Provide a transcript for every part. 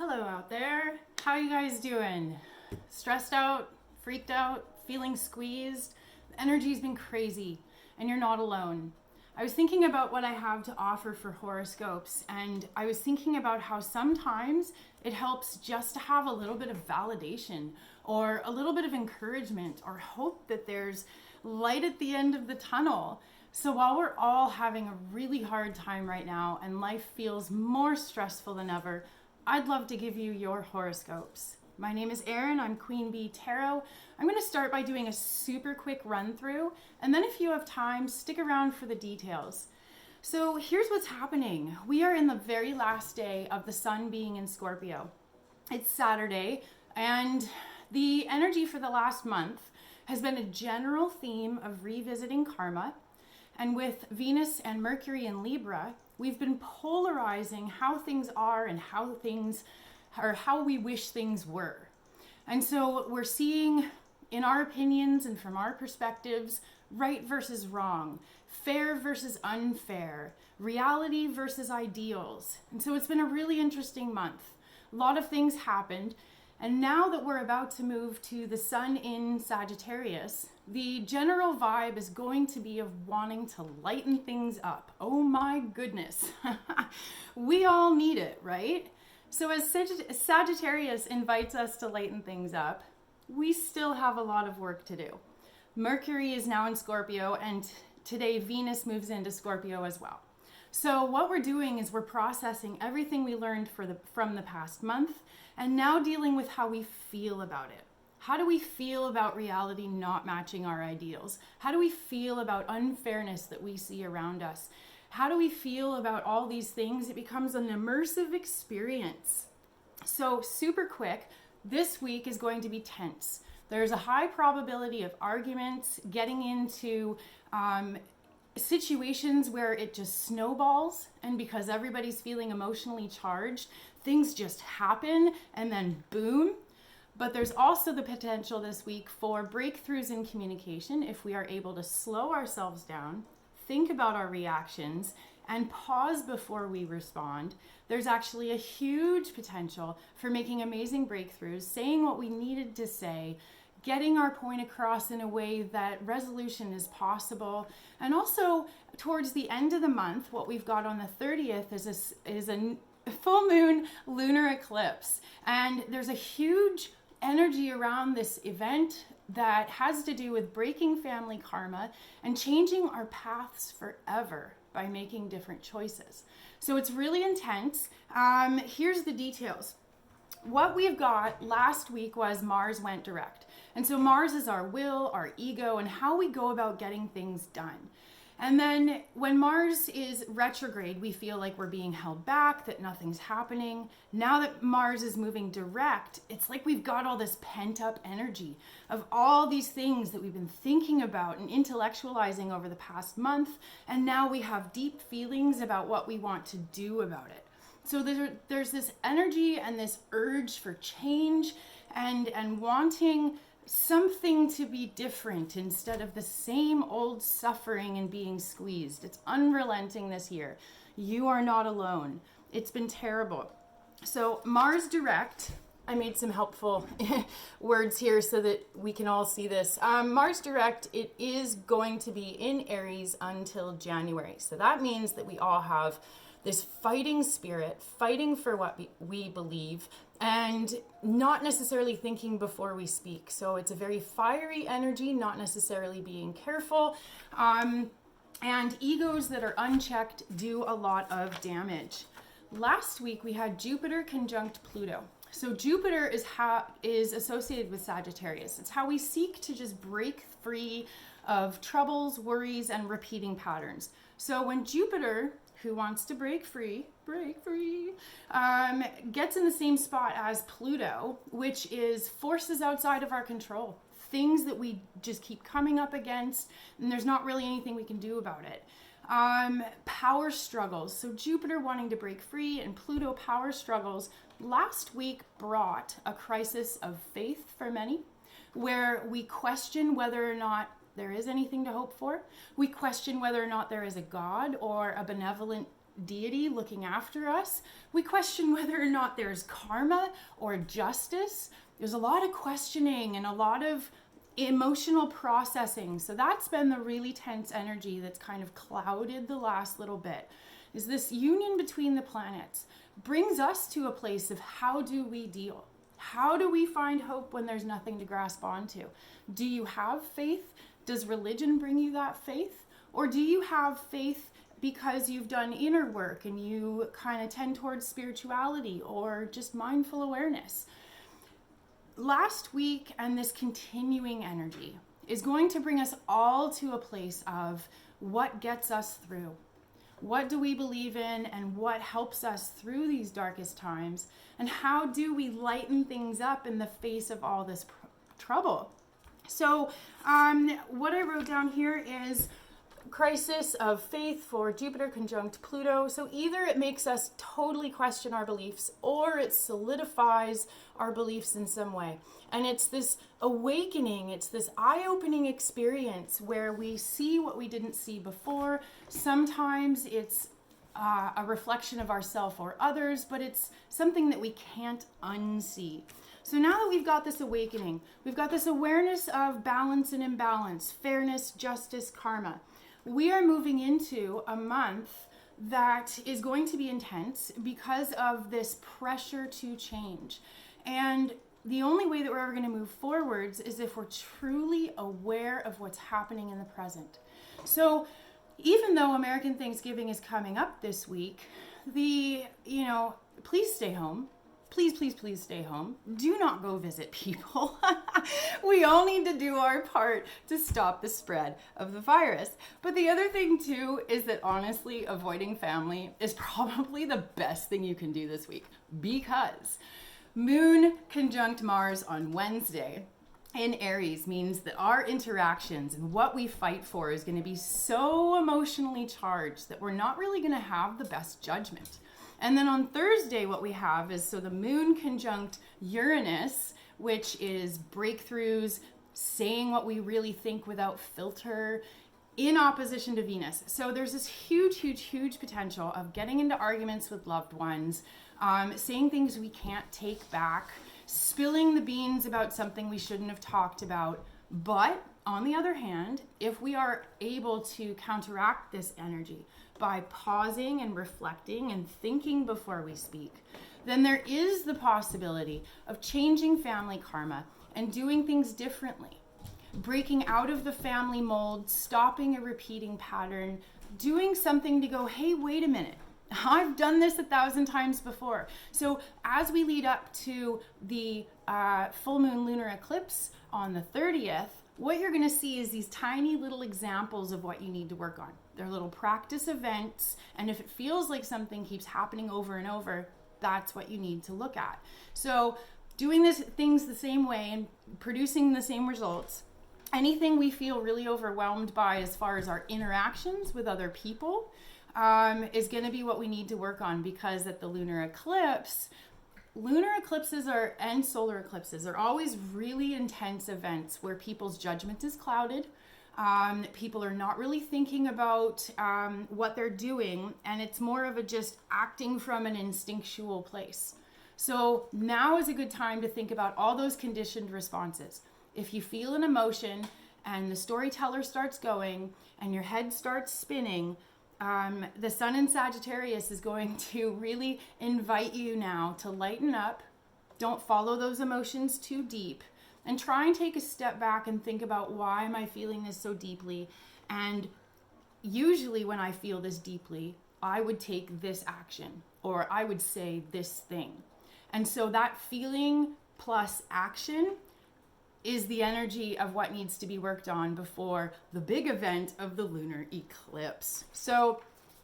Hello out there. How you guys doing? Stressed out, freaked out, feeling squeezed? The energy's been crazy and you're not alone. I was thinking about what I have to offer for horoscopes, and I was thinking about how sometimes it helps just to have a little bit of validation or a little bit of encouragement or hope that there's light at the end of the tunnel. So while we're all having a really hard time right now and life feels more stressful than ever, I'd love to give you your horoscopes. My name is Erin, I'm Queen Bee Tarot. I'm going to start by doing a super quick run through, and then if you have time, stick around for the details. So here's what's happening. We are in the very last day of the sun being in Scorpio. It's Saturday, and the energy for the last month has been a general theme of revisiting karma. And with Venus and Mercury in Libra, we've been polarizing how things are and how we wish things were. And so we're seeing, in our opinions and from our perspectives, right versus wrong, fair versus unfair, reality versus ideals. And so it's been a really interesting month. A lot of things happened. And now that we're about to move to the sun in Sagittarius, the general vibe is going to be of wanting to lighten things up. Oh my goodness. We all need it, right? So as Sagittarius invites us to lighten things up, we still have a lot of work to do. Mercury is now in Scorpio, and today Venus moves into Scorpio as well. So what we're doing is we're processing everything we learned from the past month and now dealing with how we feel about it. How do we feel about reality not matching our ideals? How do we feel about unfairness that we see around us? How do we feel about all these things? It becomes an immersive experience. So super quick, this week is going to be tense. There's a high probability of arguments, getting into situations where it just snowballs, and because everybody's feeling emotionally charged, things just happen and then boom. But there's also the potential this week for breakthroughs in communication if we are able to slow ourselves down, think about our reactions, and pause before we respond. There's actually a huge potential for making amazing breakthroughs, saying what we needed to say, getting our point across in a way that resolution is possible. And also towards the end of the month, what we've got on the 30th is a full moon lunar eclipse. And there's a huge energy around this event that has to do with breaking family karma and changing our paths forever by making different choices. So it's really intense. Here's the details. What we've got last week was Mars went direct. And so Mars is our will, our ego, and how we go about getting things done. And then when Mars is retrograde, we feel like we're being held back, that nothing's happening. Now that Mars is moving direct, it's like we've got all this pent up energy of all these things that we've been thinking about and intellectualizing over the past month. And now we have deep feelings about what we want to do about it. So there's this energy and this urge for change and wanting something to be different instead of the same old suffering and being squeezed. It's unrelenting this year. You are not alone. It's been terrible. So Mars direct, I made some helpful words here so that we can all see this. Mars direct, it is going to be in Aries until January. So that means that we all have this fighting spirit, fighting for what we believe, and not necessarily thinking before we speak. So it's a very fiery energy, not necessarily being careful. And egos that are unchecked do a lot of damage. Last week we had Jupiter conjunct Pluto. So Jupiter is associated with Sagittarius. It's how we seek to just break free of troubles, worries, and repeating patterns. So when Jupiter, who wants to break free, gets in the same spot as Pluto, which is forces outside of our control, things that we just keep coming up against, and there's not really anything we can do about it. Power struggles. So Jupiter wanting to break free and Pluto power struggles last week brought a crisis of faith for many, where we question whether or not there is anything to hope for. We question whether or not there is a God or a benevolent deity looking after us. We question whether or not there's karma or justice. There's a lot of questioning and a lot of emotional processing. So that's been the really tense energy that's kind of clouded the last little bit. Is this union between the planets brings us to a place of how do we deal? How do we find hope when there's nothing to grasp onto? Do you have faith? Does religion bring you that faith? Or do you have faith because you've done inner work and you kind of tend towards spirituality or just mindful awareness? Last week and this continuing energy is going to bring us all to a place of what gets us through. What do we believe in and what helps us through these darkest times? And how do we lighten things up in the face of all this trouble? So what I wrote down here is crisis of faith for Jupiter conjunct Pluto. So either it makes us totally question our beliefs or it solidifies our beliefs in some way. And it's this awakening, it's this eye-opening experience where we see what we didn't see before. Sometimes it's a reflection of ourselves or others, but it's something that we can't unsee. So now that we've got this awakening, we've got this awareness of balance and imbalance, fairness, justice, karma. We are moving into a month that is going to be intense because of this pressure to change. And the only way that we're ever going to move forwards is if we're truly aware of what's happening in the present. So even though American Thanksgiving is coming up this week, please stay home. Please, please, please stay home. Do not go visit people. We all need to do our part to stop the spread of the virus. But the other thing too is that honestly, avoiding family is probably the best thing you can do this week, because Moon conjunct Mars on Wednesday in Aries means that our interactions and what we fight for is going to be so emotionally charged that we're not really going to have the best judgment. And then on Thursday, what we have is, so the Moon conjunct Uranus, which is breakthroughs, saying what we really think without filter, in opposition to Venus. So there's this huge, huge, huge potential of getting into arguments with loved ones, saying things we can't take back, spilling the beans about something we shouldn't have talked about. But on the other hand, if we are able to counteract this energy by pausing and reflecting and thinking before we speak, then there is the possibility of changing family karma and doing things differently. Breaking out of the family mold, stopping a repeating pattern, doing something to go, hey, wait a minute. I've done this 1,000 times before. So as we lead up to the full moon lunar eclipse on the 30th, what you're going to see is these tiny little examples of what you need to work on. They're little practice events, and if it feels like something keeps happening over and over, that's what you need to look at. So doing things the same way and producing the same results, anything we feel really overwhelmed by as far as our interactions with other people is going to be what we need to work on, because at the lunar eclipses and solar eclipses are always really intense events where people's judgment is clouded. People are not really thinking about what they're doing, and it's more of a just acting from an instinctual place. So now is a good time to think about all those conditioned responses. If you feel an emotion and the storyteller starts going and your head starts spinning, the sun in Sagittarius is going to really invite you now to lighten up. Don't follow those emotions too deep, and try and take a step back and think about, why am I feeling this so deeply? And usually when I feel this deeply, I would take this action, or I would say this thing. And so that feeling plus action is the energy of what needs to be worked on before the big event of the lunar eclipse. So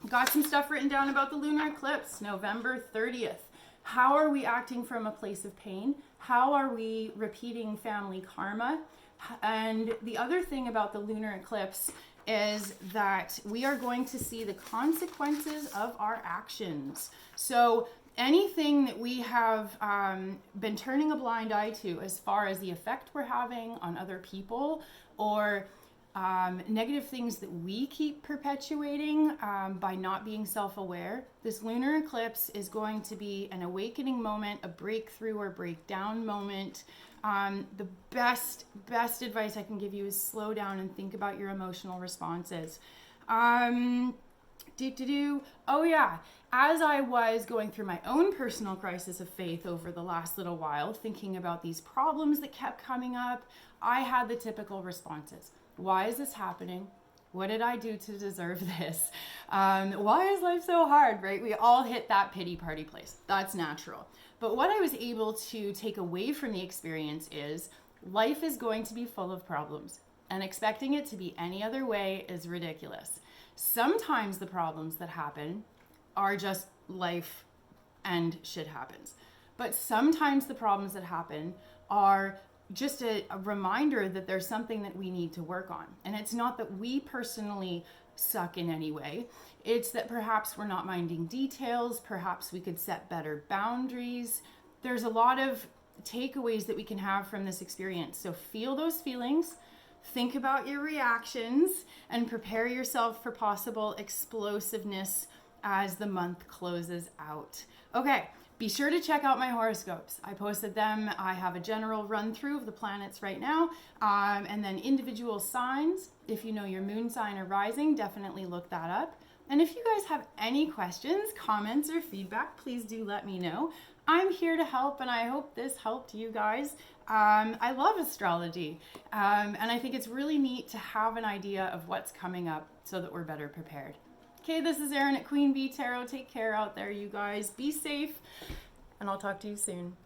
got some stuff written down about the lunar eclipse, November 30th. How are we acting from a place of pain? How are we repeating family karma? And the other thing about the lunar eclipse is that we are going to see the consequences of our actions. So anything that we have been turning a blind eye to as far as the effect we're having on other people, or negative things that we keep perpetuating by not being self-aware. This lunar eclipse is going to be an awakening moment, a breakthrough or breakdown moment. The best advice I can give you is slow down and think about your emotional responses. Oh yeah, as I was going through my own personal crisis of faith over the last little while, thinking about these problems that kept coming up, I had the typical responses. Why is this happening? What did I do to deserve this? Why is life so hard, right? We all hit that pity party place. That's natural. But what I was able to take away from the experience is life is going to be full of problems, and expecting it to be any other way is ridiculous. Sometimes the problems that happen are just life and shit happens. But sometimes the problems that happen are just a reminder that there's something that we need to work on. And it's not that we personally suck in any way. It's that perhaps we're not minding details. Perhaps we could set better boundaries. There's a lot of takeaways that we can have from this experience. So feel those feelings. Think about your reactions and prepare yourself for possible explosiveness as the month closes out. Okay, be sure to check out my horoscopes. I posted them. I have a general run through of the planets right now, and then individual signs. If you know your moon sign or rising, definitely look that up. And if you guys have any questions, comments, or feedback, please do let me know. I'm here to help, and I hope this helped you guys. I love astrology, and I think it's really neat to have an idea of what's coming up so that we're better prepared. Okay, this is Erin at Queen Bee Tarot. Take care out there, you guys. Be safe, and I'll talk to you soon.